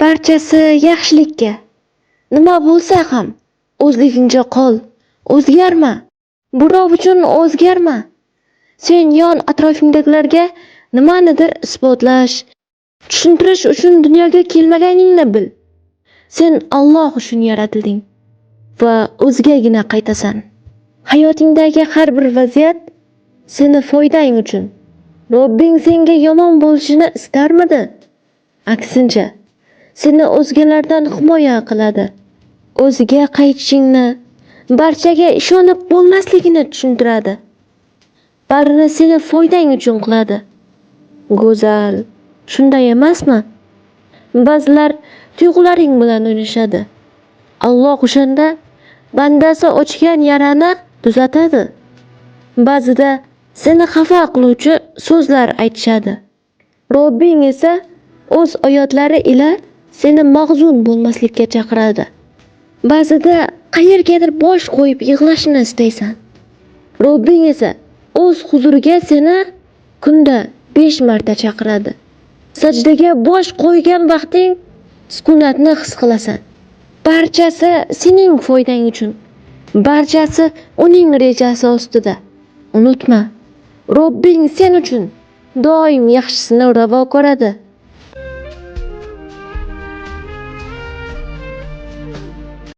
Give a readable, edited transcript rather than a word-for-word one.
Barchasi yaxshilikka. Nima bo'lsa ham o'zligingcha qol. O'zgarma. Birov uchun o'zgarma. Sen yon atrofingdagilarga nimanidir isbotlash, tushuntirish uchun dunyoga kelmaganingni bil. Sen Alloh uchun yaratilding va o'zigagina qaytasan. Hayotingdagi har bir vaziyat seni foydang uchun. Robbing senga yomon bo'lishini istarmidi? Aksincha, seni o'zgalardan himoya qiladi. O'ziga qaytishingni, barchaga ishonib bo'lmasligini tushuntiradi. Barini seni foydang uchun qiladi. Go'zal, shunday emasmi? Ba'zilar tuyg'ularing bilan o'ynashadi. Alloh o'shanda bandasi ochgan yarani tuzatadi. Ba'zida seni xafa qiluvchi so'zlar aytishadi. Robbing esa o'z oyatlari ila seni mag'zun bo'lmaslikka chaqiradi. Ba'zida qayergadir bosh qo'yib yig'lashni istaysan. Robbing esa o'z huzuriga seni kunda 5 marta chaqiradi. Sajdaga bosh qo'ygan vaqting sukunatni his qilasan. Barchasi sening foydang uchun. Barchasi uning rejasi ostida. Unutma, Robbing sen uchun doim yaxshisini ravo ko'radi.